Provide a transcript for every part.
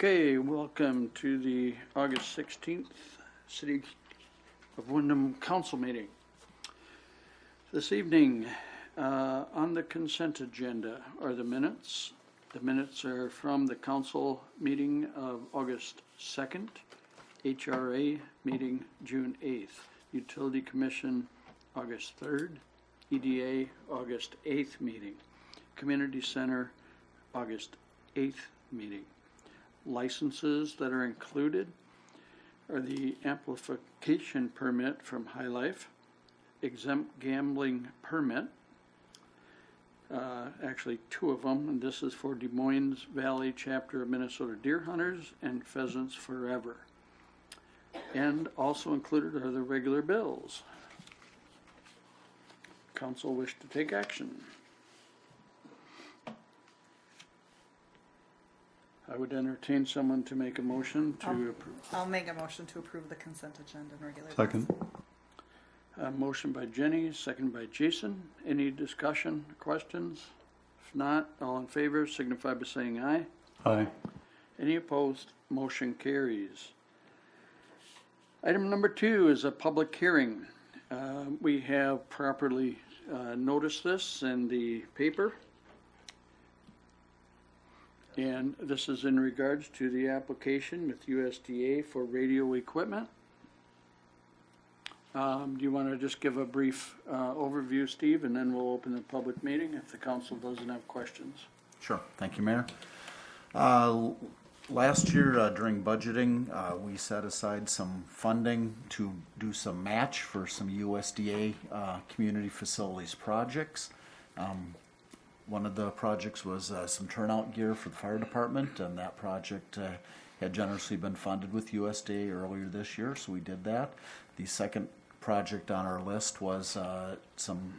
Okay, welcome to the August 16th City of Windom Council meeting. This evening, on the consent agenda are the minutes. The minutes are from the council meeting of August 2nd, HRA meeting June 8th, Utility Commission August 3rd, EDA August 8th meeting, Community Center August 8th meeting. Licenses that are included are the amplification permit from High Life, exempt gambling permit, actually two of them, and this is for Des Moines Valley chapter of Minnesota Deer Hunters and Pheasants Forever. And also included are the regular bills. Council wish to take action. I would entertain someone to make a motion to approve. I'll make a motion to approve the consent agenda and regular. Second. Motion by Jenny, second by Jason. Any discussion, questions? If not, all in favor signify by saying aye. Aye. Any opposed? Motion carries. Item number 2 is a public hearing. We have properly noticed this in the paper. And this is in regards to the application with USDA for radio equipment. Do you want to just give a brief overview, Steve, and then we'll open the public meeting if the council doesn't have questions? Sure. Thank you, Mayor. Last year during budgeting, we set aside some funding to do some match for some USDA community facilities projects. One of the projects was some turnout gear for the fire department, and that project had generously been funded with USDA earlier this year, so we did that. The second project on our list was some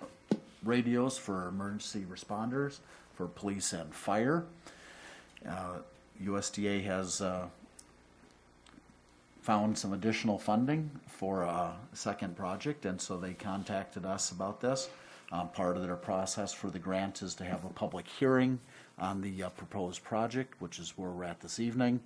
radios for emergency responders for police and fire. USDA has found some additional funding for a second project, and so they contacted us about this. Part of their process for the grant is to have a public hearing on the proposed project, which is where we're at this evening.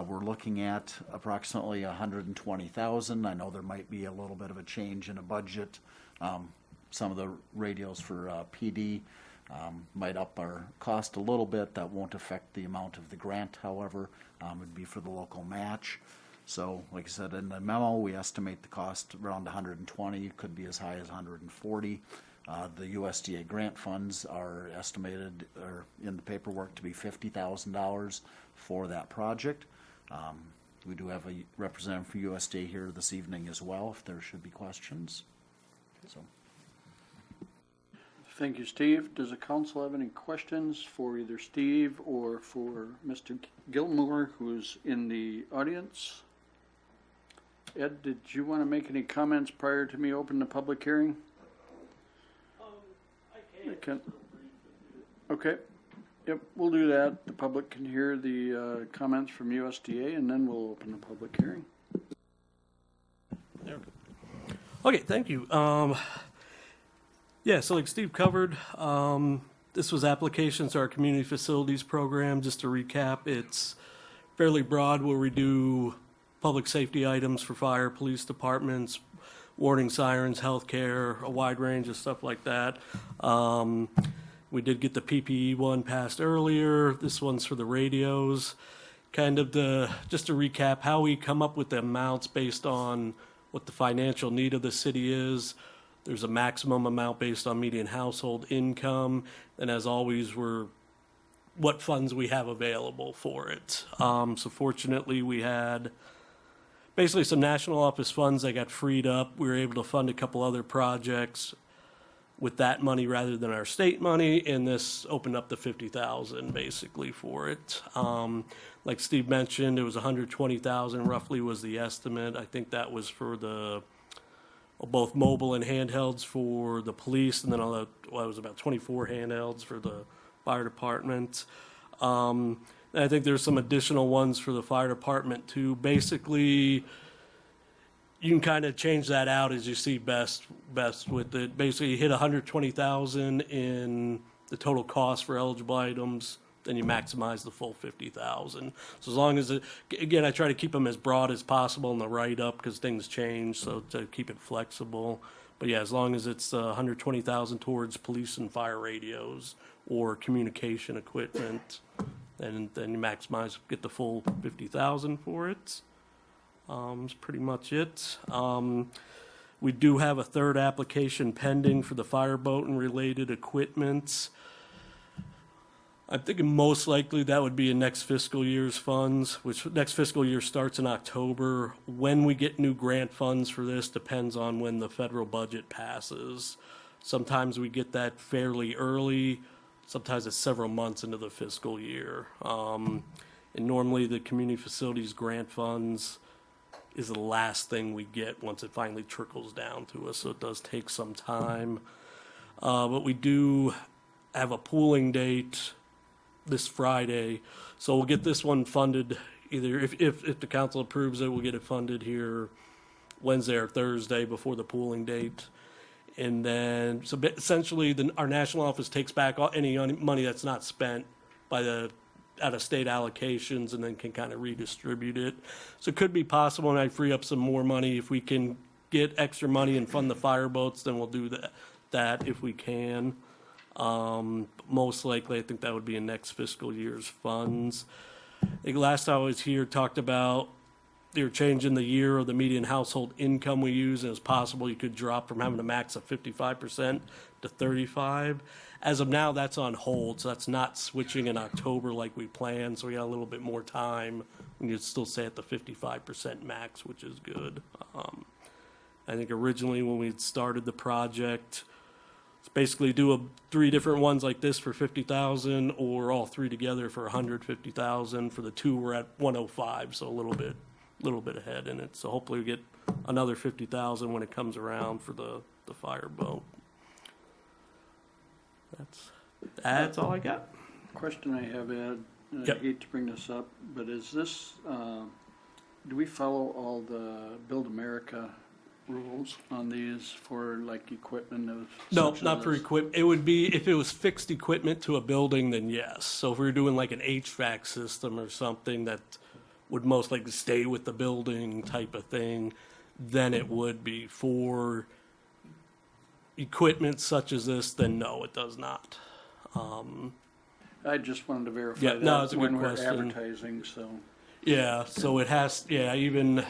We're looking at approximately $120,000. I know there might be a little bit of a change in a budget. Some of the radios for PD might up our cost a little bit. That won't affect the amount of the grant, however. It'd be for the local match. So, like I said in the memo, we estimate the cost around 120. It could be as high as 140. The USDA grant funds are estimated, or in the paperwork, to be $50,000 for that project. We do have a representative from USDA here this evening as well, if there should be questions. So. Thank you, Steve. Does the council have any questions for either Steve or for Mr. Gilmore, who's in the audience? Ed, did you want to make any comments prior to me opening the public hearing? I can. Okay. Yep, we'll do that. The public can hear the comments from USDA, and then we'll open the public hearing. Okay, thank you. Yeah, so like Steve covered, this was applications to our community facilities program. Just to recap, it's fairly broad where we do public safety items for fire, police departments, warning sirens, healthcare, a wide range of stuff like that. We did get the PPE one passed earlier. This one's for the radios. Kind of just to recap how we come up with the amounts based on what the financial need of the city is. There's a maximum amount based on median household income, and as always, what funds we have available for it. So fortunately, we had basically some national office funds that got freed up. We were able to fund a couple other projects with that money rather than our state money, and this opened up the $50,000 basically for it. Like Steve mentioned, it was $120,000 roughly was the estimate. I think that was for both mobile and handhelds for the police, and then it was about 24 handhelds for the fire department. And I think there's some additional ones for the fire department too. Basically, you can kind of change that out as you see best with it. Basically, you hit $120,000 in the total cost for eligible items. then you maximize the full 50,000. So as long as again, I try to keep them as broad as possible in the write-up because things change, so to keep it flexible. But yeah, as long as it's 120,000 towards police and fire radios or communication equipment, and then you maximize, get the full 50,000 for it. That's pretty much it. We do have a third application pending for the fireboat and related equipment. I'm thinking most likely that would be in next fiscal year's funds, which next fiscal year starts in October. When we get new grant funds for this depends on when the federal budget passes. Sometimes we get that fairly early, sometimes it's several months into the fiscal year. And normally the community facilities grant funds is the last thing we get once it finally trickles down to us, so it does take some time. But we do have a pooling date this Friday, so we'll get this one funded either, if the council approves it, we'll get it funded here Wednesday or Thursday before the pooling date. And then, so essentially, our national office takes back any money that's not spent by the out-of-state allocations and then can kind of redistribute it. So it could be possible, and I free up some more money. If we can get extra money and fund the fireboats, then we'll do that if we can. Most likely, I think that would be in next fiscal year's funds. I think last time I was here, talked about they're changing the year of the median household income we use, and it's possible you could drop from having a max of 55% to 35%. As of now, that's on hold, so that's not switching in October like we planned, so we got a little bit more time. We could still stay at the 55% max, which is good. I think originally when we started the project, it's basically do 3 different ones like this for 50,000, or all 3 together for 150,000. For the 2, we're at 105, so a little bit ahead in it. So hopefully we get another 50,000 when it comes around for the fireboat. That's all I got. Question I have, Ed, and Yep. I hate to bring this up, but is this, do we follow all the Build America rules on these for like equipment of? No, such not as for this? equipment. It would be, if it was fixed equipment to a building, then yes. So if we were doing like an HVAC system or something that would most likely stay with the building type of thing, then it would be. For equipment such as this, then no, it does not. I just wanted to verify Yeah, that no, it's a good when we're question. advertising, so. Yeah, so it has, yeah, even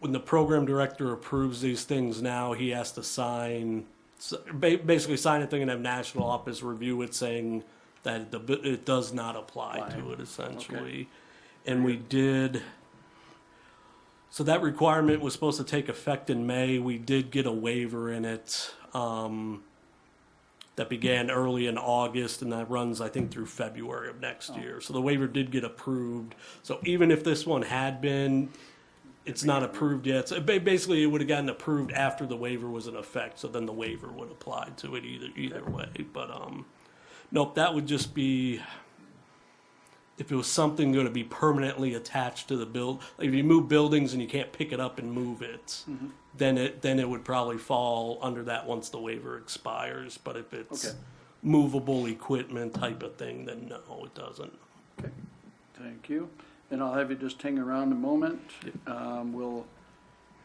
when the program director approves these things now, he has to sign, basically sign a thing and have national office review it, saying that it does not apply to it, essentially. Okay. And we did, so that requirement was supposed to take effect in May. We did get a waiver in it that began early in August, and that runs, I think, through February of next year. So the waiver did get approved. So even if this one had been, it's not approved yet. So basically, it would have gotten approved after the waiver was in effect, so then the waiver would apply to it either way. But nope, that would just be if it was something going to be permanently attached to the build. Like if you move buildings and you can't pick it up and move it, then it would probably fall under that once the waiver expires. But if it's Okay. movable equipment type of thing, then no, it doesn't. Okay, thank you. And I'll have you just hang around a moment. We'll,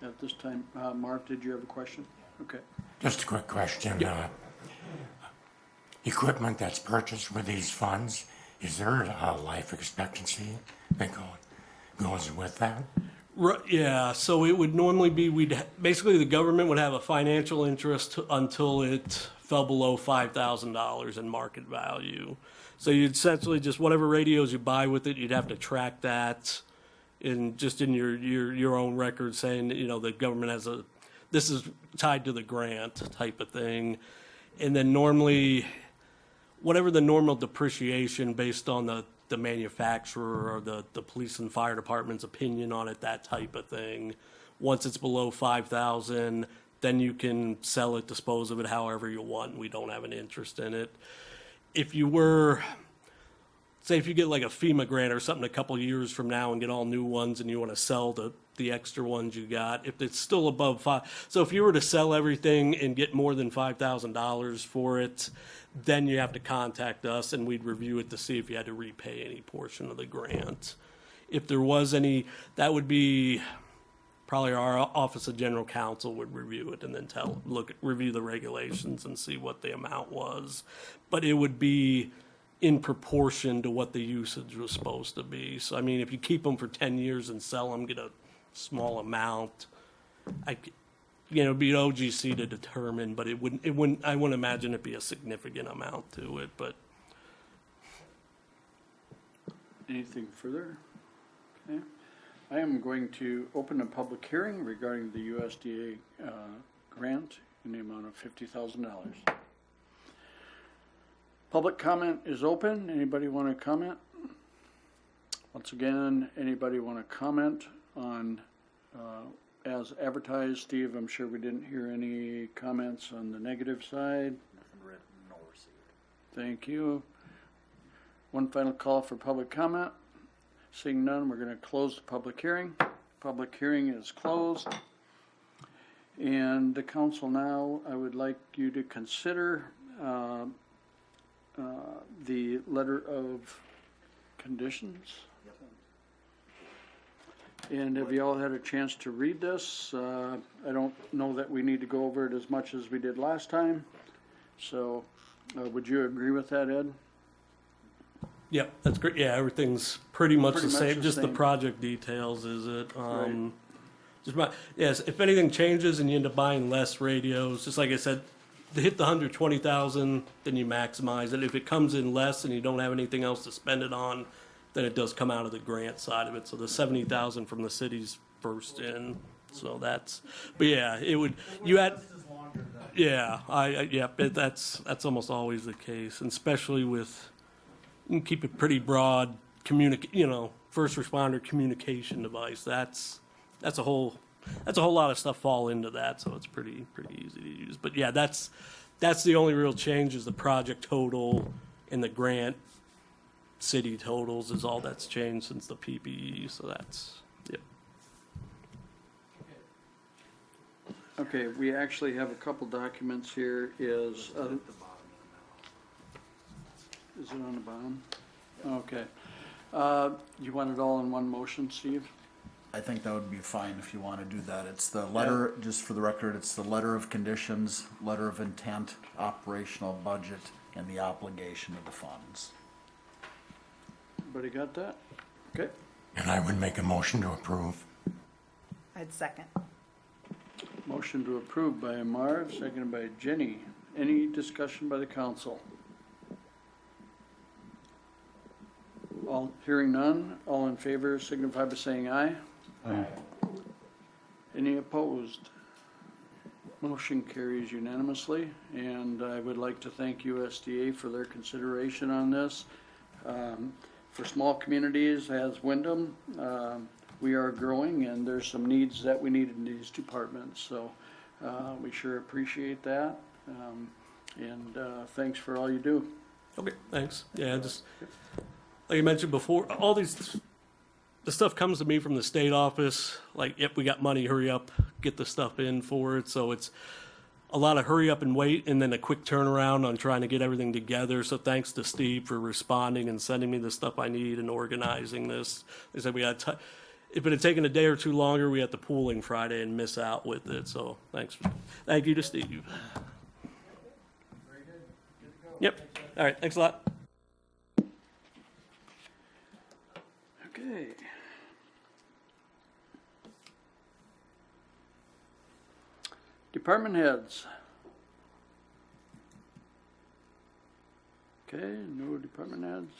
at this time, Mark, did you have a question? Okay. Just a quick question. Equipment that's purchased with these funds, is there a life expectancy that goes with that? Right, yeah, so it would normally be, basically the government would have a financial interest until it fell below $5,000 in market value. So you'd essentially just, whatever radios you buy with it, you'd have to track that in your own record, saying, the government has this is tied to the grant type of thing. And then normally, whatever the normal depreciation based on the manufacturer or the police and fire department's opinion on it, that type of thing. Once it's below 5,000, then you can sell it, dispose of it however you want. We don't have an interest in it. If you were say if you get like a FEMA grant or something a couple years from now and get all new ones and you want to sell the extra ones you got, if it's still above so if you were to sell everything and get more than $5,000 for it, then you have to contact us and we'd review it to see if you had to repay any portion of the grant. If there was any, that would be probably our Office of General Counsel would review it and then review the regulations and see what the amount was. But it would be in proportion to what the usage was supposed to be. So, I mean, if you keep them for 10 years and sell them, get a small amount, it'd be OGC to determine, but I wouldn't imagine it'd be a significant amount to it, but. Anything further? Okay. I am going to open a public hearing regarding the USDA grant in the amount of $50,000. Public comment is open. Anybody want to comment? Once again, anybody want to comment on as advertised? Steve, I'm sure we didn't hear any comments on the negative side. Nothing written nor received. Thank you. One final call for public comment. Seeing none, we're going to close the public hearing. Public hearing is closed. And the council now, I would like you to consider the letter of conditions. And have you all had a chance to read this? I don't know that we need to go over it as much as we did last time. So would you agree with that, Ed? Yep, that's great. Yeah, everything's pretty much Pretty the much same. the Just the same. project details, is it? Right. Yes, if anything changes and you end up buying less radios, just like I said, to hit the 120,000, then you maximize it. If it comes in less and you don't have anything else to spend it on, then it does come out of the grant side of it. So the 70,000 from the city's first in. So that's, but yeah, it would, you had, yeah, that's almost always the case, and especially with, you can keep it pretty broad, first responder communication device. That's a whole lot of stuff fall into that, so it's pretty easy to use. But yeah, that's the only real change is the project total and the grant city totals is all that's changed since the PPE. So that's, yep. Okay, we actually have a couple documents here. Is it on the bottom? Okay. You want it all in one motion, Steve? I think that would be fine if you want to do that. It's the letter, just for the record, it's the letter of conditions, letter of intent, operational budget, and the obligation of the funds. Everybody got that? Okay. And I would make a motion to approve. I'd second. Motion to approve by Marv, seconded by Jenny. Any discussion by the council? All, hearing none, all in favor signify by saying aye. Aye. Any opposed? Motion carries unanimously, and I would like to thank USDA for their consideration on this. For small communities as Windom, we are growing, and there's some needs that we need in these departments, so we sure appreciate that, and thanks for all you do. Okay, thanks. Yeah, just like I mentioned before, the stuff comes to me from the state office, like, yep, we got money, hurry up, get the stuff in for it. So it's a lot of hurry up and wait, and then a quick turnaround on trying to get everything together. So thanks to Steve for responding and sending me the stuff I need and organizing this. They said if it had taken a day or two longer, we had the pooling Friday and miss out with it. So thank you to Steve. Very good. Good to go. Yep. All right. Thanks a lot. Okay. Department heads. Okay, no department heads.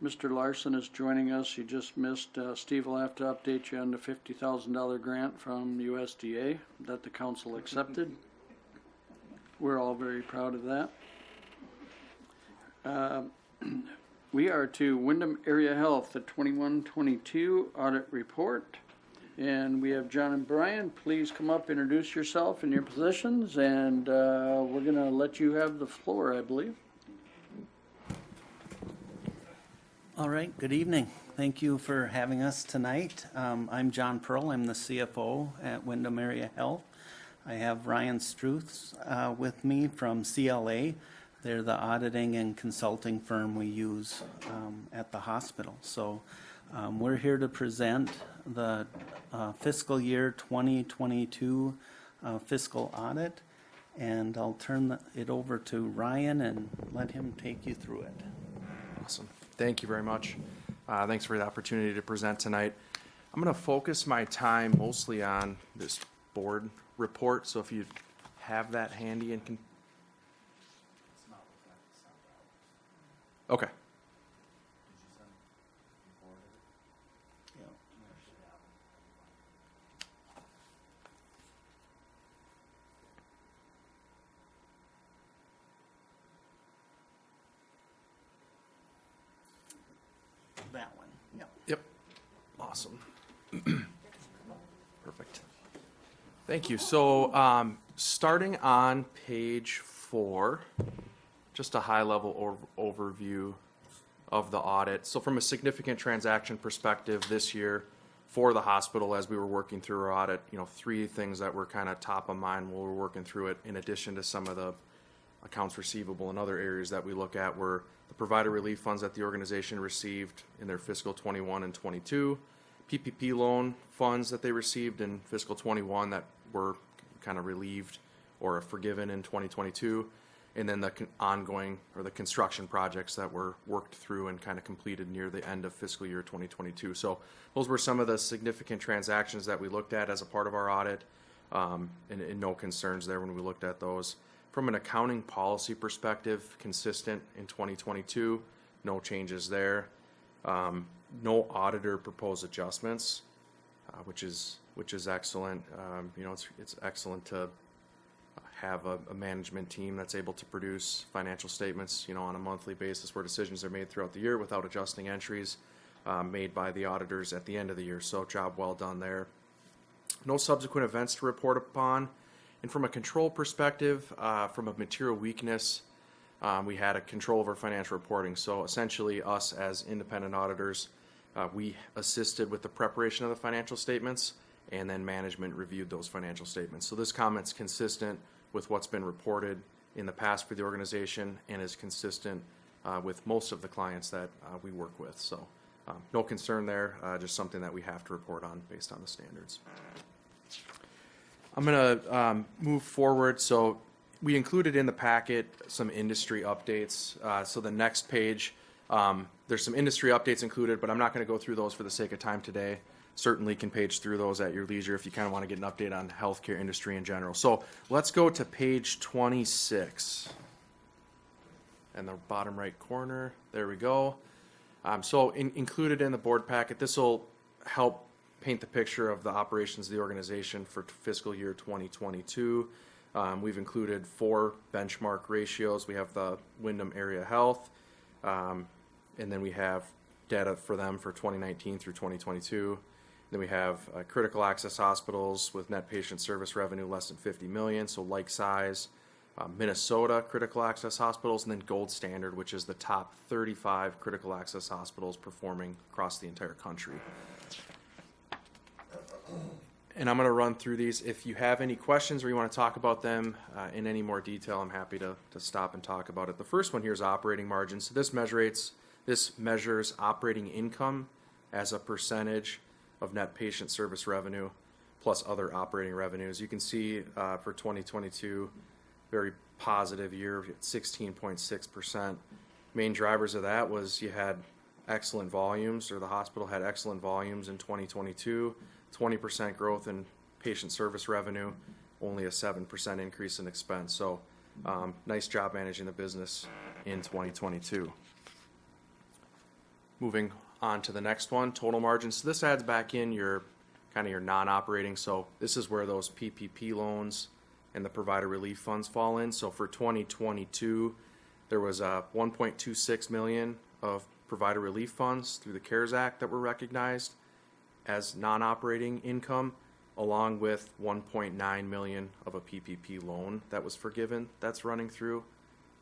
Mr. Larson is joining us. He just missed, Steve will have to update you on the $50,000 grant from USDA that the council accepted. We're all very proud of that. We are to Windom Area Health, the 21-22 audit report. And we have John and Brian. Please come up, introduce yourself and your positions, and we're going to let you have the floor, I believe. All right, good evening. Thank you for having us tonight. I'm John Pearl. I'm the CFO at Windom Area Health. I have Ryan Struths with me from CLA. They're the auditing and consulting firm we use at the hospital. So we're here to present the fiscal year 2022 fiscal audit. And I'll turn it over to Ryan and let him take you through it. Awesome. Thank you very much. Thanks for the opportunity to present tonight. I'm going to focus my time mostly on this board report. So if you have that handy and can. Okay. That one. Yep. Yep. Awesome. Perfect. Thank you. So starting on page 4, just a high-level overview of the audit. So from a significant transaction perspective this year for the hospital, as we were working through our audit, 3 things that were kind of top of mind while we were working through it, in addition to some of the accounts receivable and other areas that we look at, were the provider relief funds that the organization received in their fiscal 21 and 22, PPP loan funds that they received in fiscal 21 that were kind of relieved or forgiven in 2022, and then the ongoing or the construction projects that were worked through and kind of completed near the end of fiscal year 2022. So those were some of the significant transactions that we looked at as a part of our audit, and no concerns there when we looked at those. From an accounting policy perspective, consistent in 2022, no changes there. No auditor proposed adjustments, which is excellent. It's excellent to have a management team that's able to produce financial statements, on a monthly basis where decisions are made throughout the year without adjusting entries made by the auditors at the end of the year. So job well done there. No subsequent events to report upon. And from a control perspective, from a material weakness, we had a control over financial reporting. So essentially us as independent auditors, we assisted with the preparation of the financial statements, and then management reviewed those financial statements. So this comment's consistent with what's been reported in the past for the organization and is consistent with most of the clients that we work with. So no concern there, just something that we have to report on based on the standards. I'm going to move forward. So we included in the packet some industry updates. So the next page, there's some industry updates included, but I'm not going to go through those for the sake of time today. Certainly can page through those at your leisure if you kind of want to get an update on the healthcare industry in general. So let's go to page 26. And the bottom right corner, there we go. So included in the board packet, this will help paint the picture of the operations of the organization for fiscal year 2022. We've included 4 benchmark ratios. We have the Windom Area Health, and then we have data for them for 2019 through 2022. Then we have critical access hospitals with net patient service revenue less than 50 million, so like size. Minnesota critical access hospitals, and then gold standard, which is the top 35 critical access hospitals performing across the entire country. And I'm going to run through these. If you have any questions or you want to talk about them in any more detail, I'm happy to stop and talk about it. The first one here is operating margin. So this measures operating income as a percentage of net patient service revenue plus other operating revenues. You can see for 2022, very positive year at 16.6%. Main drivers of that was you had excellent volumes, or the hospital had excellent volumes in 2022, 20% growth in patient service revenue, only a 7% increase in expense. So nice job managing the business in 2022. Moving on to the next one, total margins. So this adds back in your kind of your non-operating. So this is where those PPP loans and the provider relief funds fall in. So for 2022, there was $1.26 million of provider relief funds through the CARES Act that were recognized as non-operating income, along with $1.9 million of a PPP loan that was forgiven. That's running through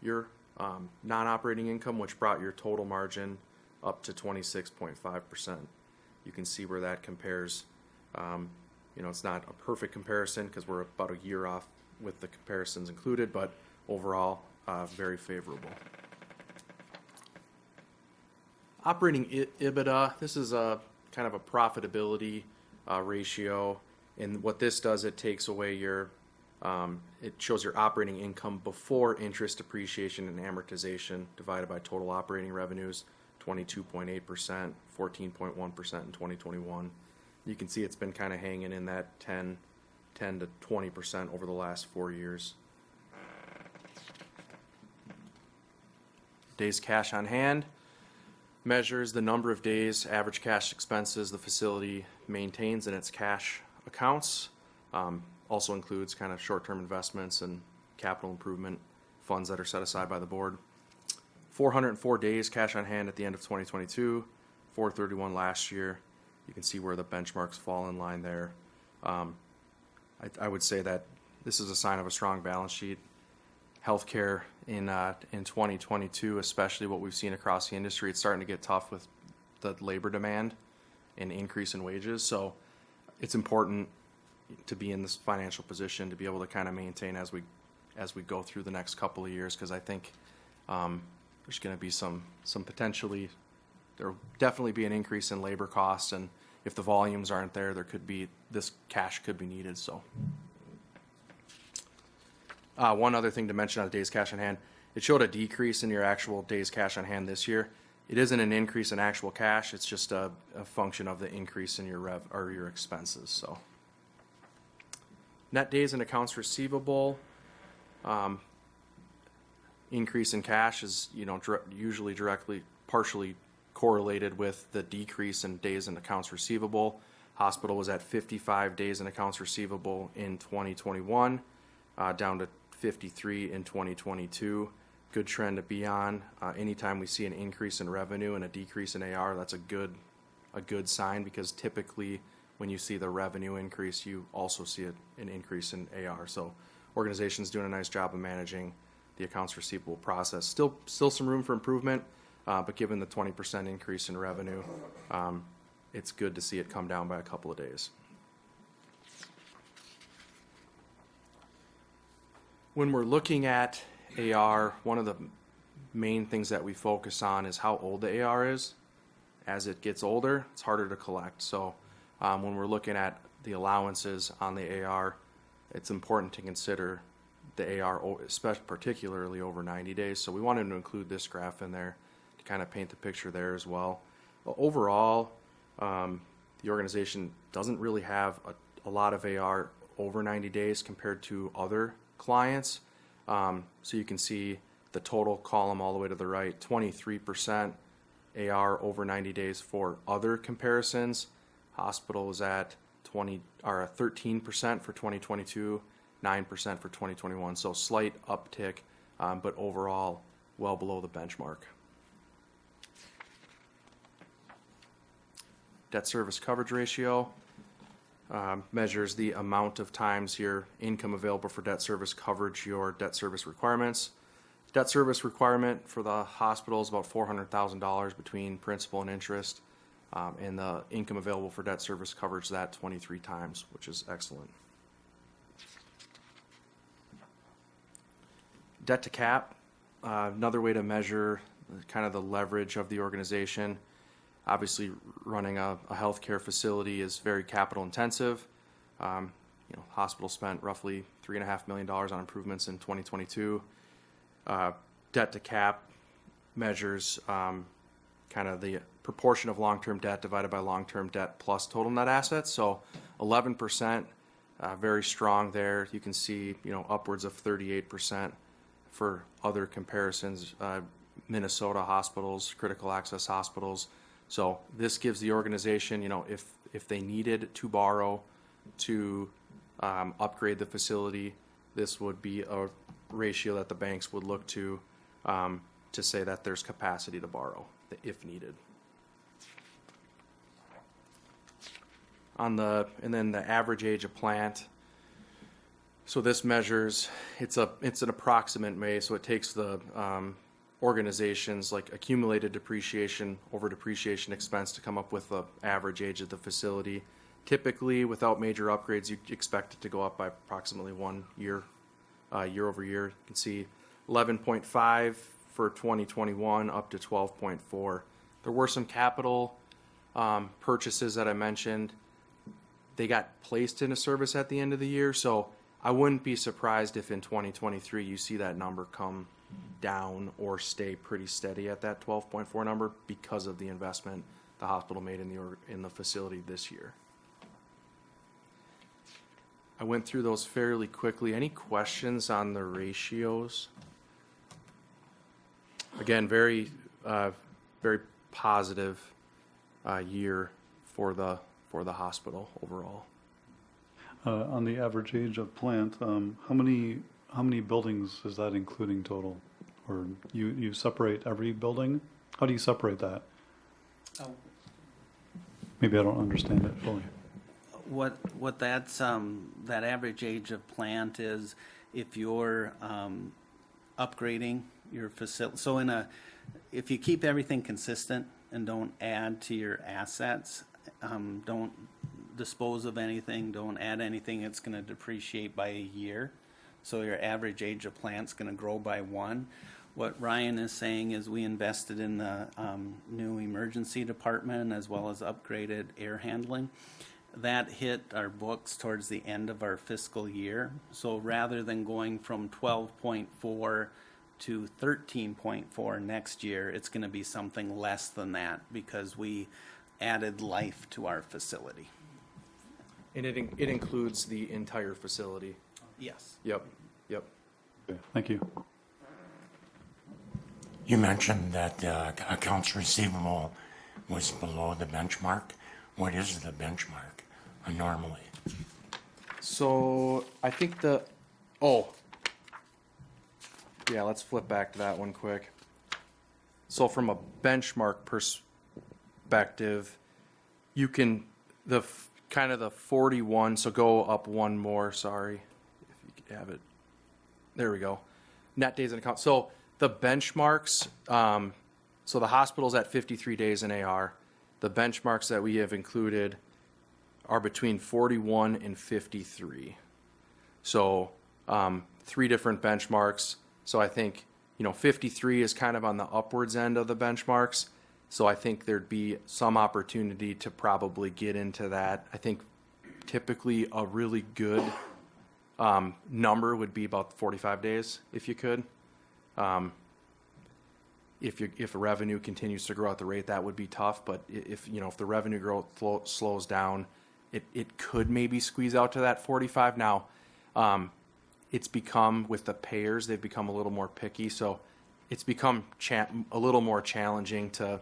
your non-operating income, which brought your total margin up to 26.5%. You can see where that compares. It's not a perfect comparison because we're about a year off with the comparisons included, but overall, very favorable. Operating EBITDA, this is a kind of a profitability ratio, and what this does, it takes away your, it shows your operating income before interest, depreciation, and amortization divided by total operating revenues, 22.8%, 14.1% in 2021. You can see it's been kind of hanging in that 10 to 20% over the last 4 years. Days cash on hand measures the number of days average cash expenses the facility maintains in its cash accounts. Also includes kind of short-term investments and capital improvement funds that are set aside by the board. 404 days cash on hand at the end of 2022, 431 last year. You can see where the benchmarks fall in line there. I would say that this is a sign of a strong balance sheet. Healthcare in 2022, especially what we've seen across the industry, it's starting to get tough with the labor demand and increase in wages. So it's important to be in this financial position to be able to kind of maintain as we go through the next couple of years, because I think there's going to be some potentially, there will definitely be an increase in labor costs, and if the volumes aren't there, this cash could be needed. So one other thing to mention on days cash on hand, it showed a decrease in your actual days cash on hand this year. It isn't an increase in actual cash, it's just a function of the increase in your expenses. So net days in accounts receivable, increase in cash is usually partially correlated with the decrease in days in accounts receivable. Hospital was at 55 days in accounts receivable in 2021, down to 53 in 2022. Good trend to be on. Anytime we see an increase in revenue and a decrease in AR, that's a good sign, because typically when you see the revenue increase, you also see an increase in AR. So organization's doing a nice job of managing the accounts receivable process. Still some room for improvement, but given the 20% increase in revenue, it's good to see it come down by a couple of days. When we're looking at AR, one of the main things that we focus on is how old the AR is. As it gets older, it's harder to collect. So when we're looking at the allowances on the AR, it's important to consider the AR, especially particularly over 90 days. So we wanted to include this graph in there to kind of paint the picture there as well. But overall, the organization doesn't really have a lot of AR over 90 days compared to other clients. So you can see the total column all the way to the right, 23% AR over 90 days for other comparisons. Hospital was at 13% for 2022, 9% for 2021. So slight uptick, but overall well below the benchmark. Debt service coverage ratio measures the amount of times your income available for debt service coverage your debt service requirements. Debt service requirement for the hospital is about $400,000 between principal and interest, and the income available for debt service covers that 23 times, which is excellent. Debt to cap, another way to measure kind of the leverage of the organization. Obviously, running a healthcare facility is very capital intensive. Hospital spent roughly $3.5 million on improvements in 2022. Debt to cap measures kind of the proportion of long-term debt divided by long-term debt plus total net assets. So 11%, very strong there. You can see, upwards of 38% for other comparisons, Minnesota hospitals, critical access hospitals. So this gives the organization, if they needed to borrow to upgrade the facility, this would be a ratio that the banks would look to say that there's capacity to borrow if needed. And then the average age of plant. So this measures, it's an approximate way, so it takes the organizations like accumulated depreciation over depreciation expense to come up with the average age of the facility. Typically, without major upgrades, you expect it to go up by approximately 1 year, year over year. You can see 11.5 for 2021 up to 12.4. There were some capital purchases that I mentioned. They got placed into service at the end of the year, so I wouldn't be surprised if in 2023 you see that number come down or stay pretty steady at that 12.4 number because of the investment the hospital made in the facility this year. I went through those fairly quickly. Any questions on the ratios? Again, very positive year for the hospital overall. On the average age of plant, how many buildings is that including total? Or you separate every building? How do you separate that? Oh. Maybe I don't understand it fully. What that's, that average age of plant is if you're upgrading your facility. So if you keep everything consistent and don't add to your assets, don't dispose of anything, don't add anything, it's going to depreciate by a year. So your average age of plant's going to grow by 1. What Ryan is saying is we invested in the new emergency department as well as upgraded air handling. That hit our books towards the end of our fiscal year. So rather than going from 12.4 to 13.4 next year, it's going to be something less than that because we added life to our facility. And it includes the entire facility. Yes. Yep. Okay, thank you. You mentioned that accounts receivable was below the benchmark. What is the benchmark normally? So I think let's flip back to that one quick. So from a benchmark perspective, you can, the 41, so go up one more, sorry, if you could have it. There we go. Net days in account. So the benchmarks, so the hospital's at 53 days in AR. The benchmarks that we have included are between 41 and 53. So 3 different benchmarks. So I think, 53 is kind of on the upwards end of the benchmarks. So I think there'd be some opportunity to probably get into that. I think typically a really good number would be about 45 days if you could. If revenue continues to grow at the rate, that would be tough. But if the revenue growth slows down, it could maybe squeeze out to that 45. Now, it's become, with the payers, they've become a little more picky. So it's become a little more challenging to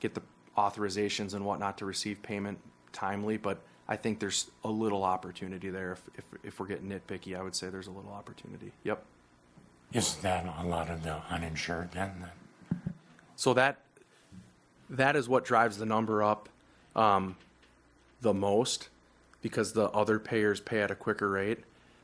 get the authorizations and whatnot to receive payment timely. But I think there's a little opportunity there. If we're getting nitpicky, I would say there's a little opportunity. Yep. Is that a lot of the uninsured then? So that is what drives the number up the most, because the other payers pay at a quicker rate.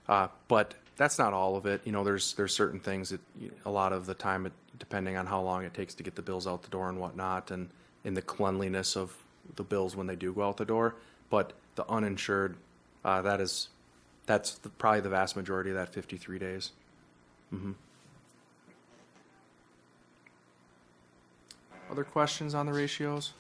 But that's not all of it. There's certain things that a lot of the time, depending on how long it takes to get the bills out the door and whatnot, and in the cleanliness of the bills when they do go out the door. But the uninsured, that's probably the vast majority of that 53 days. Mm-hmm. Other questions on the ratios?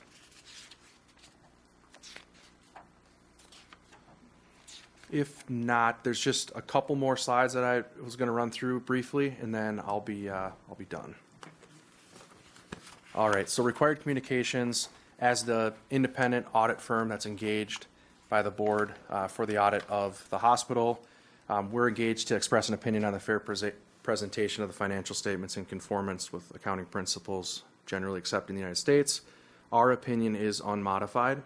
If not, there's just a couple more slides that I was going to run through briefly, and then I'll be done. All right. So required communications, as the independent audit firm that's engaged by the board for the audit of the hospital, we're engaged to express an opinion on the fair presentation of the financial statements in conformance with accounting principles generally accepted in the United States. Our opinion is unmodified,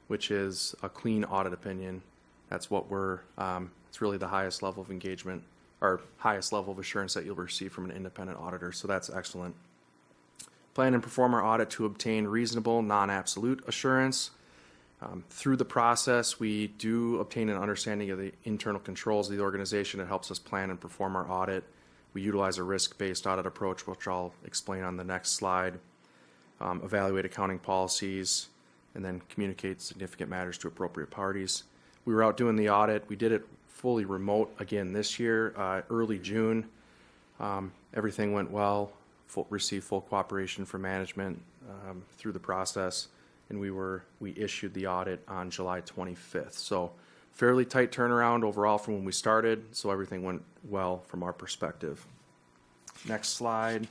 which is a clean audit opinion. That's what it's really the highest level of engagement or highest level of assurance that you'll receive from an independent auditor. So that's excellent. Plan and perform our audit to obtain reasonable, non-absolute assurance. Through the process, we do obtain an understanding of the internal controls of the organization. It helps us plan and perform our audit. We utilize a risk-based audit approach, which I'll explain on the next slide. Evaluate accounting policies, and then communicate significant matters to appropriate parties. We were out doing the audit. We did it fully remote again this year, early June. Everything went well. Received full cooperation from management through the process, and we issued the audit on July 25th. So fairly tight turnaround overall from when we started, so everything went well from our perspective. Next slide.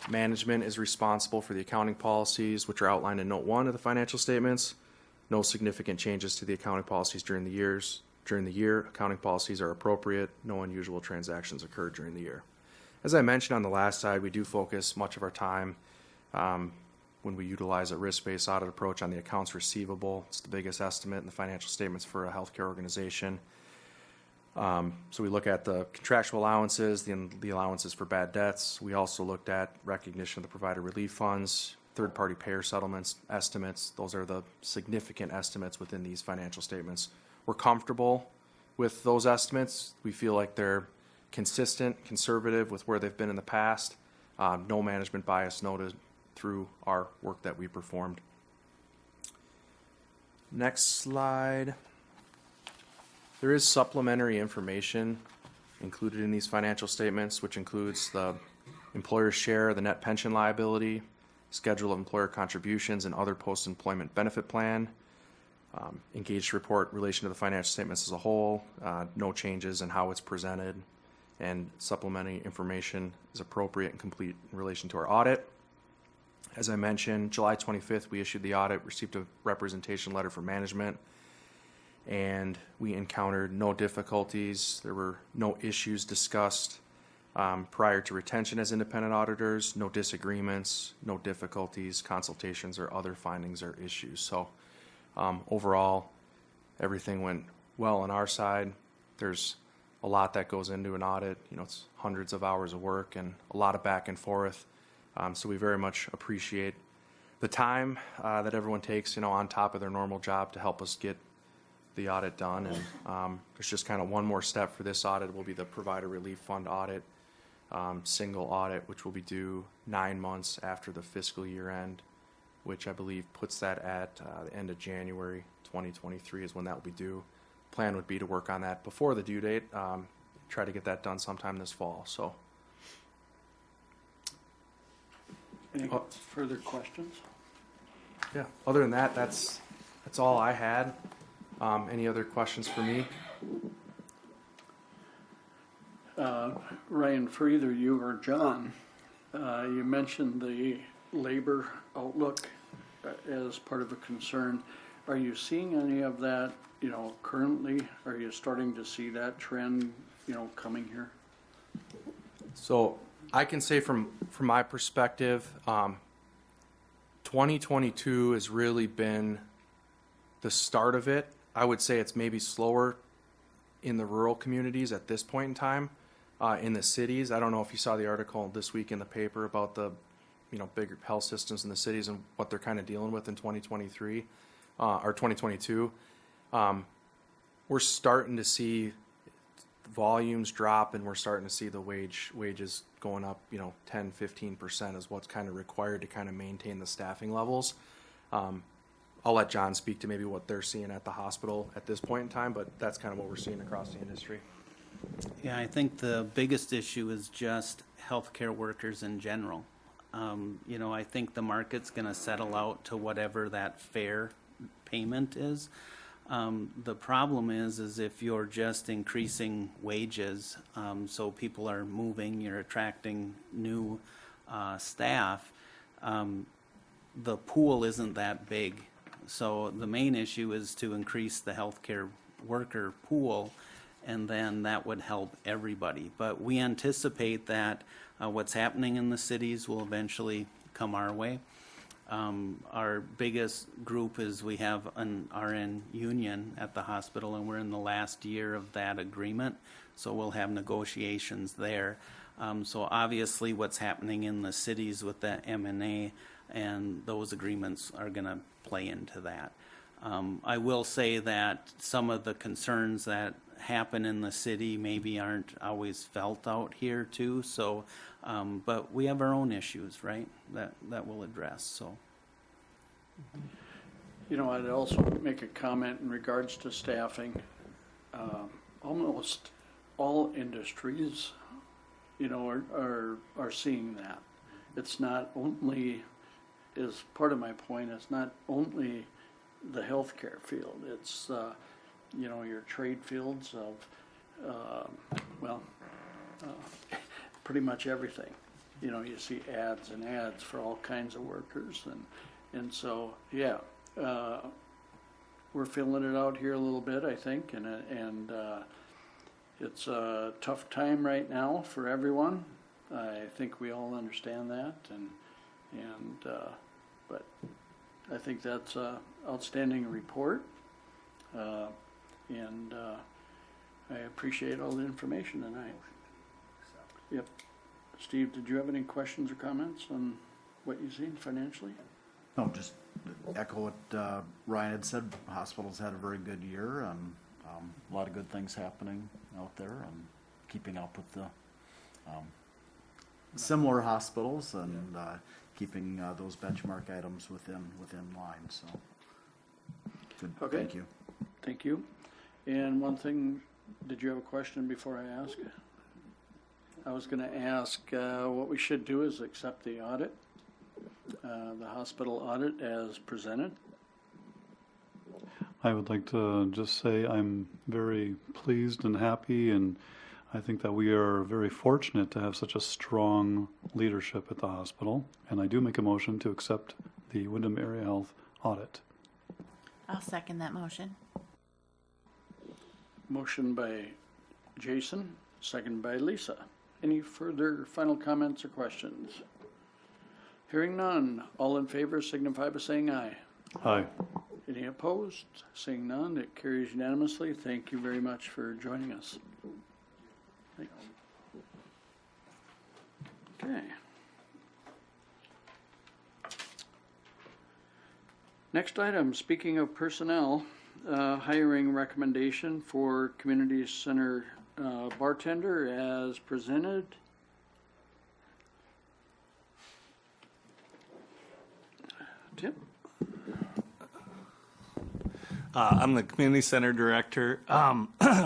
Management is responsible for the accounting policies, which are outlined in Note 1 of the financial statements. No significant changes to the accounting policies during the year. Accounting policies are appropriate. No unusual transactions occurred during the year. As I mentioned on the last slide, we do focus much of our time when we utilize a risk-based audit approach on the accounts receivable. It's the biggest estimate in the financial statements for a healthcare organization. So we look at the contractual allowances, the allowances for bad debts. We also looked at recognition of the provider relief funds, third-party payer settlements, estimates. Those are the significant estimates within these financial statements. We're comfortable with those estimates. We feel like they're consistent, conservative with where they've been in the past. No management bias noted through our work that we performed. Next slide. There is supplementary information included in these financial statements, which includes the employer's share of the net pension liability, schedule of employer contributions, and other post-employment benefit plan. Engaged report in relation to the financial statements as a whole, no changes in how it's presented, and supplementary information is appropriate and complete in relation to our audit. As I mentioned, July 25th, we issued the audit, received a representation letter from management, and we encountered no difficulties. There were no issues discussed prior to retention as independent auditors, no disagreements, no difficulties, consultations, or other findings or issues. So overall, everything went well on our side. There's a lot that goes into an audit. It's hundreds of hours of work and a lot of back and forth. So we very much appreciate the time that everyone takes, on top of their normal job to help us get the audit done. And there's just kind of one more step for this audit. Will be the provider relief fund audit, single audit, which will be due 9 months after the fiscal year end, which I believe puts that at the end of January 2023 is when that will be due. Plan would be to work on that before the due date, try to get that done sometime this fall. So, Any further questions? yeah, other than that, that's all I had. Any other questions for me? Ryan, for either you or John, you mentioned the labor outlook as part of a concern. Are you seeing any of that, currently? Are you starting to see that trend, coming here? So I can say from my perspective, 2022 has really been the start of it. I would say it's maybe slower in the rural communities at this point in time. In the cities, I don't know if you saw the article this week in the paper about the bigger health systems in the cities and what they're kind of dealing with in 2023 or 2022. We're starting to see volumes drop, and we're starting to see the wages going up, 10-15% is what's kind of required to kind of maintain the staffing levels. I'll let John speak to maybe what they're seeing at the hospital at this point in time, but that's kind of what we're seeing across the industry. Yeah, I think the biggest issue is just healthcare workers in general. I think the market's going to settle out to whatever that fair payment is. The problem is if you're just increasing wages, so people are moving, you're attracting new staff, the pool isn't that big. So the main issue is to increase the healthcare worker pool, and then that would help everybody. But we anticipate that what's happening in the cities will eventually come our way. Our biggest group is we have an RN union at the hospital, and we're in the last year of that agreement, so we'll have negotiations there. So obviously what's happening in the cities with the M&A and those agreements are going to play into that. I will say that some of the concerns that happen in the city maybe aren't always felt out here too, so, but we have our own issues, right, that we'll address, so. You know, I'd also make a comment in regards to staffing. Almost all industries, you know, are seeing that. It's not only, is part of my point, it's not only the healthcare field. It's, you know, your trade fields of, pretty much everything. You know, you see ads and ads for all kinds of workers, and so, yeah, we're feeling it out here a little bit, I think, and it's a tough time right now for everyone. I think we all understand that, but I think that's a outstanding report, and I appreciate all the information tonight. Yep. Steve, did you have any questions or comments on what you've seen financially? No, just echo what Ryan had said. Hospitals had a very good year, and a lot of good things happening out there, and keeping up with the similar hospitals, and keeping those benchmark items within line. So, good. Okay. Thank you. Thank you. And one thing, did you have a question before I ask? I was going to ask what we should do is accept the audit, the hospital audit as presented. I would like to just say I'm very pleased and happy, and I think that we are very fortunate to have such a strong leadership at the hospital. And I do make a motion to accept the Windom Area Health audit. I'll second that motion. Motion by Jason, second by Lisa. Any further final comments or questions? Hearing none, all in favor signify by saying aye. Aye. Any opposed? Seeing none, it carries unanimously. Thank you very much for joining us. Thanks. Okay. Next item, speaking of personnel, hiring recommendation for community center bartender as presented. Tim? I'm the community center director.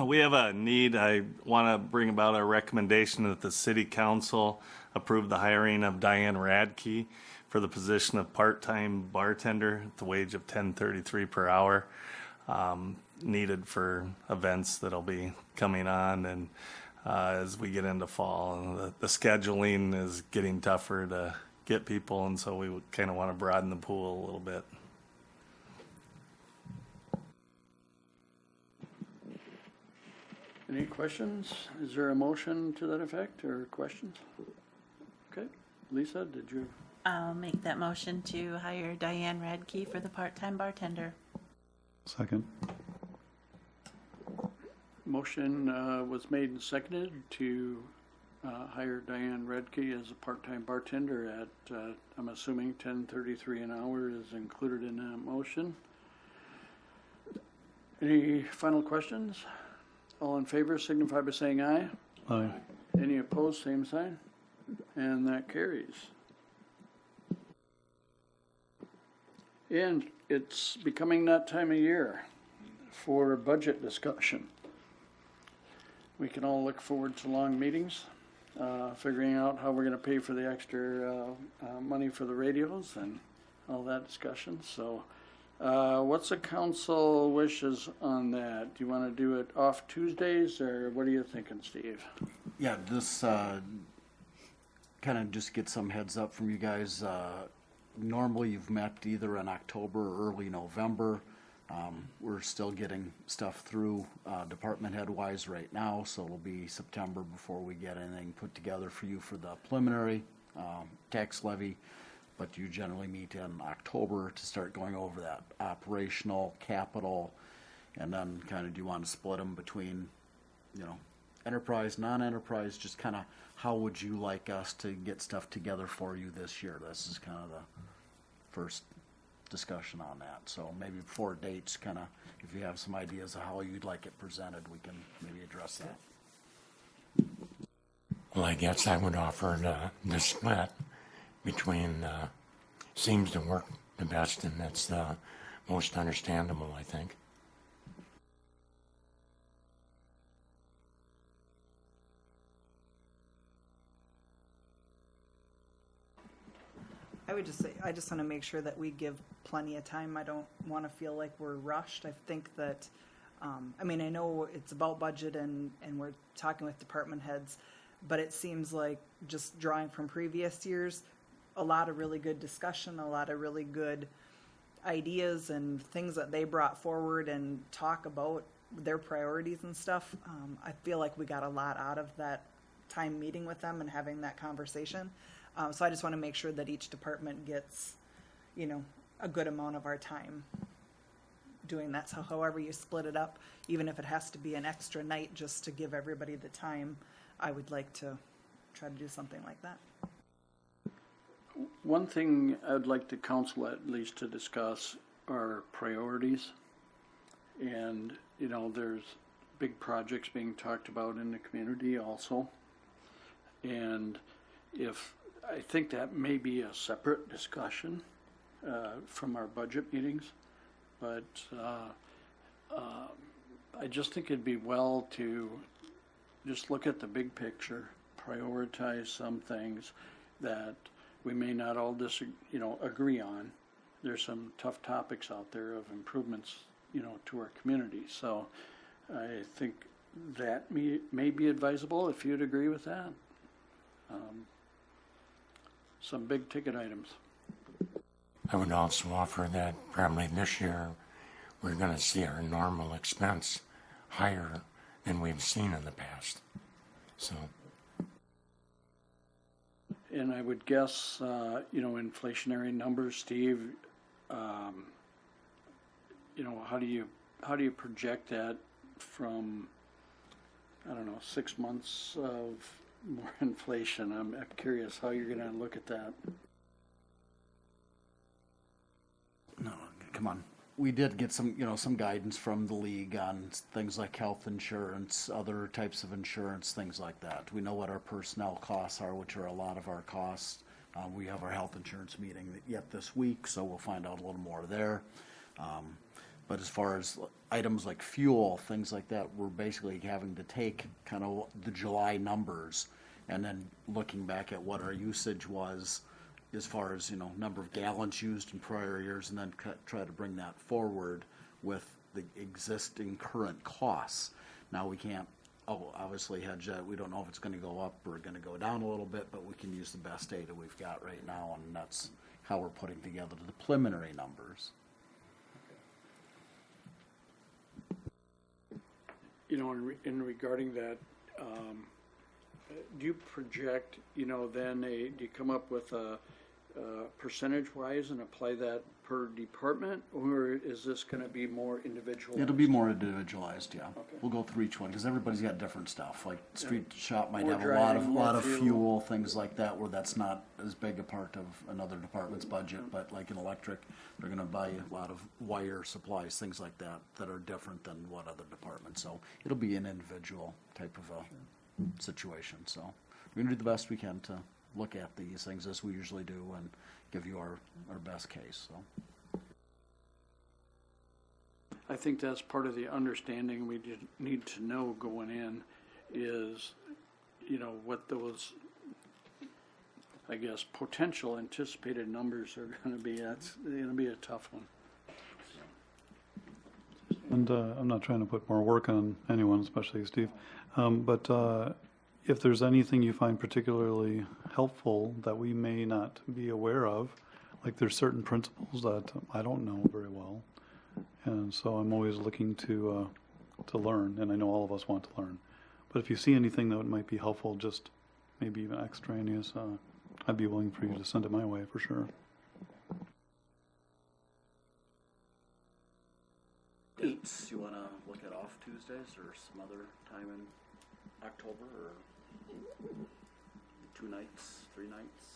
We have a need. I want to bring about a recommendation that the city council approve the hiring of Diane Radke for the position of part-time bartender at the wage of $10.33 per hour, needed for events that'll be coming on, and as we get into fall, the scheduling is getting tougher to get people, and so we would kind of want to broaden the pool a little bit. Any questions? Is there a motion to that effect or questions? Okay. Lisa, did you? I'll make that motion to hire Diane Radke for the part-time bartender. Second. Motion was made and seconded to hire Diane Redke as a part-time bartender at, I'm assuming $10.33 an hour is included in that motion. Any final questions? All in favor signify by saying aye. Aye. Any opposed, same sign. And that carries. And it's becoming that time of year for budget discussion. We can all look forward to long meetings, figuring out how we're going to pay for the extra money for the radios and all that discussion. So what's the council wishes on that? Do you want to do it off Tuesdays, or what are you thinking, Steve? Yeah, this kind of just get some heads up from you guys. Normally you've met either in October or early November. We're still getting stuff through department head wise right now, so it'll be September before we get anything put together for you for the preliminary tax levy. But you generally meet in October to start going over that operational, capital, and then kind of do you want to split them between, you know, enterprise, non-enterprise, just kind of how would you like us to get stuff together for you this year? This is kind of the first discussion on that. So maybe before dates, kind of, if you have some ideas of how you'd like it presented, we can maybe address that. Well, I guess I would offer the split between seems to work the best, and that's the most understandable, I think. I would just say, I just want to make sure that we give plenty of time. I don't want to feel like we're rushed. I think that, I mean, I know it's about budget and we're talking with department heads, but it seems like just drawing from previous years, a lot of really good discussion, a lot of really good ideas and things that they brought forward and talk about their priorities and stuff. I feel like we got a lot out of that time meeting with them and having that conversation. So I just want to make sure that each department gets, you know, a good amount of our time doing that. So however you split it up, even if it has to be an extra night just to give everybody the time, I would like to try to do something like that. One thing I'd like the council at least to discuss are priorities. And, you know, there's big projects being talked about in the community also. And I think that may be a separate discussion from our budget meetings, but I just think it'd be well to just look at the big picture, prioritize some things that we may not all agree on. There's some tough topics out there of improvements, to our community. So I think that may be advisable if you'd agree with that. Some big ticket items. I would also offer that probably this year we're going to see our normal expense higher than we've seen in the past. So. And I would guess, inflationary numbers, Steve, how do you project that from, 6 months of more inflation? I'm curious how you're going to look at that. No, come on. We did get some guidance from the league on things like health insurance, other types of insurance, things like that. We know what our personnel costs are, which are a lot of our costs. We have our health insurance meeting yet this week, so we'll find out a little more there. But as far as items like fuel, things like that, we're basically having to take kind of the July numbers and then looking back at what our usage was as far as, number of gallons used in prior years, and then try to bring that forward with the existing current costs. Now we can't, obviously hedge that. We don't know if it's going to go up or going to go down a little bit, but we can use the best data we've got right now, and that's how we're putting together the preliminary numbers. In regarding that, do you project, then do you come up with a percentage-wise and apply that per department, or is this going to be more individualized? It'll be more individualized, yeah. Okay. We'll go through each one because everybody's got different stuff. Like street shop might More have a driving, lot more of fuel, things like that, where that's not as big a part of another department's budget. But like in electric, they're going to buy a lot of wire supplies, things like that, that are different than what other departments. So it'll be an individual type of a situation. So we're going to do the best we can to look at these things as we usually do and give you our best case. So I think that's part of the understanding we need to know going in is, what those, I guess, potential anticipated numbers are going to be. That's going to be a tough one. And I'm not trying to put more work on anyone, especially Steve, but if there's anything you find particularly helpful that we may not be aware of, like there's certain principles that I don't know very well, and so I'm always looking to learn, and I know all of us want to learn. But if you see anything that might be helpful, just maybe even extraneous, I'd be willing for you to send it my way for sure. dates, you want to look at off Tuesdays or some other time in October, or 2 nights, 3 nights?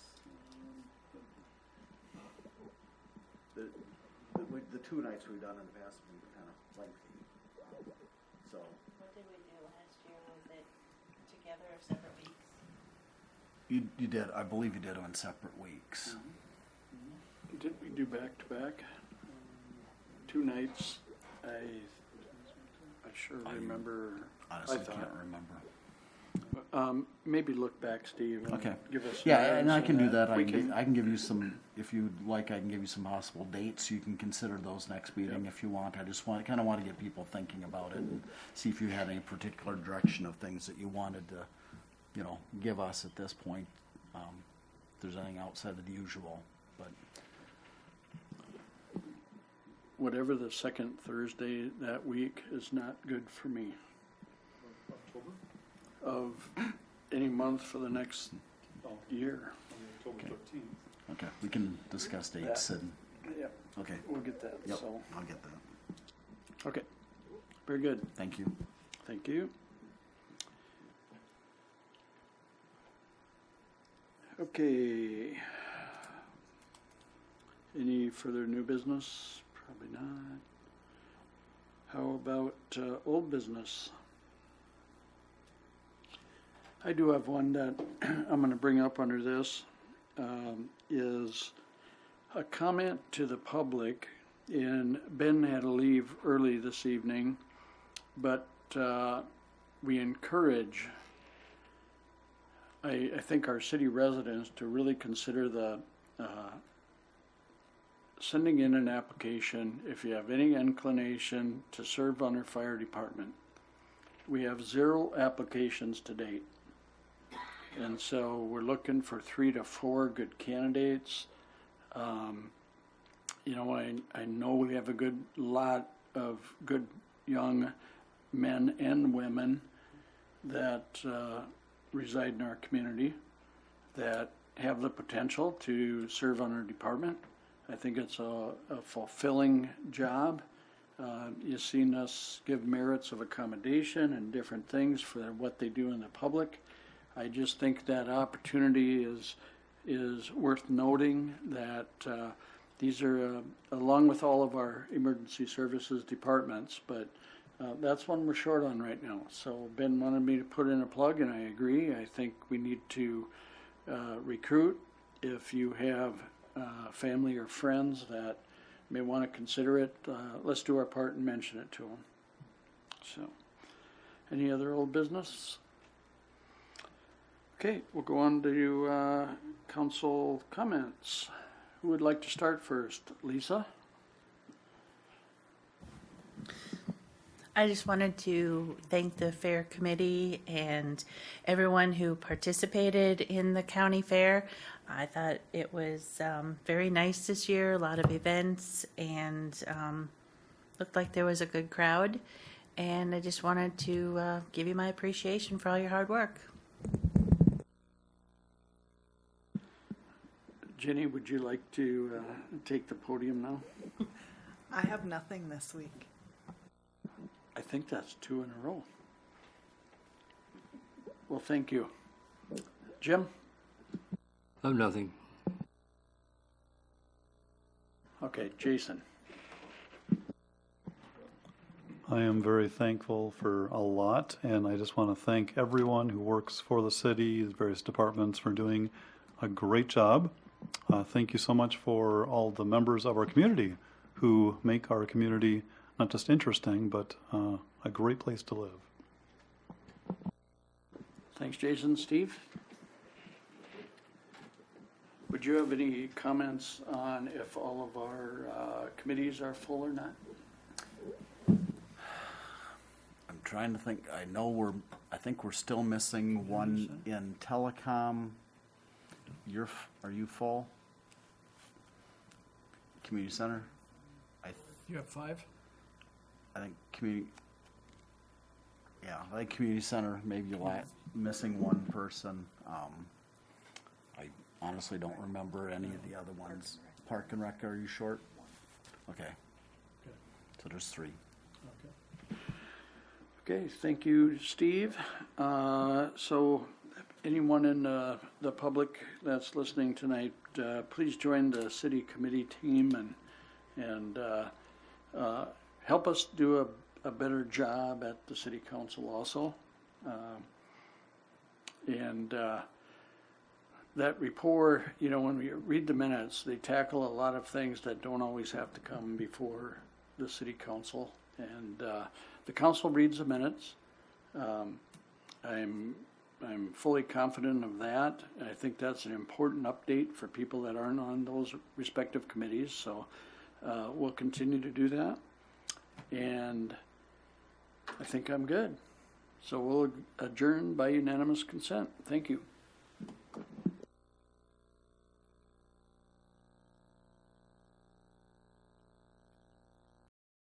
The 2 nights we've done in the past have been kind of lengthy. So, What did we do last year? Was it together or separate weeks? you did, I believe you did them in separate weeks. Did we do back to back? 2 nights. I sure remember. Honestly, I thought. can't remember. Maybe look back, Steve, and Okay. give us. some Yeah, and I guidance can on do that. We can- I can give you some, if you'd like, I can give you some possible dates. You can consider those next meeting if you want. I just kind of want to get people thinking about it and see if you had any particular direction of things that you wanted to, give us at this point. If there's anything outside of the usual, but. Whatever the second Thursday that week is not good for me. Of any month for the next year. October 13th. Okay, we can discuss dates and, Yep, okay, we'll get that, yep, so, I'll get that. okay. Very good, Thank you. thank you. Okay. Any further new business? Probably not. How about old business? I do have one that I'm going to bring up under this, is a comment to the public. And Ben had to leave early this evening, but we encourage, I think, our city residents to really consider the sending in an application if you have any inclination to serve on our fire department. We have 0 applications to date. And so we're looking for 3 to 4 good candidates. I know we have a good lot of good young men and women that reside in our community that have the potential to serve on our department. I think it's a fulfilling job. You've seen us give merits of accommodation and different things for what they do in the public. I just think that opportunity is worth noting that these are, along with all of our emergency services departments, but that's one we're short on right now. So Ben wanted me to put in a plug, and I agree. I think we need to recruit. If you have family or friends that may want to consider it, let's do our part and mention it to them. So, any other old business? Okay, we'll go on to council comments. Who would like to start first? Lisa? I just wanted to thank the fair committee and everyone who participated in the county fair. I thought it was very nice this year, a lot of events, and looked like there was a good crowd. And I just wanted to give you my appreciation for all your hard work. Jenny, would you like to take the podium now? I have nothing this week. I think that's 2 in a row. Well, thank you. Jim? I have nothing. Okay, Jason. I am very thankful for a lot, and I just want to thank everyone who works for the city, the various departments, for doing a great job. Thank you so much for all the members of our community who make our community not just interesting, but a great place to live. Thanks, Jason. Steve? Would you have any comments on if all of our committees are full or not? I'm trying to think. I think we're still missing one in telecom. Are you full? Community center? You have 5? I think community center, maybe missing one person. I honestly don't remember any of the other ones. Park and Rec, are you short? Okay. So there's 3. Okay, thank you, Steve. So anyone in the public that's listening tonight, please join the city committee team and help us do a better job at the city council also. And that report, you know, when we read the minutes, they tackle a lot of things that don't always have to come before the city council. And the council reads the minutes. I'm fully confident of that. I think that's an important update for people that aren't on those respective committees. So we'll continue to do that. And I think I'm good. So we'll adjourn by unanimous consent. Thank you.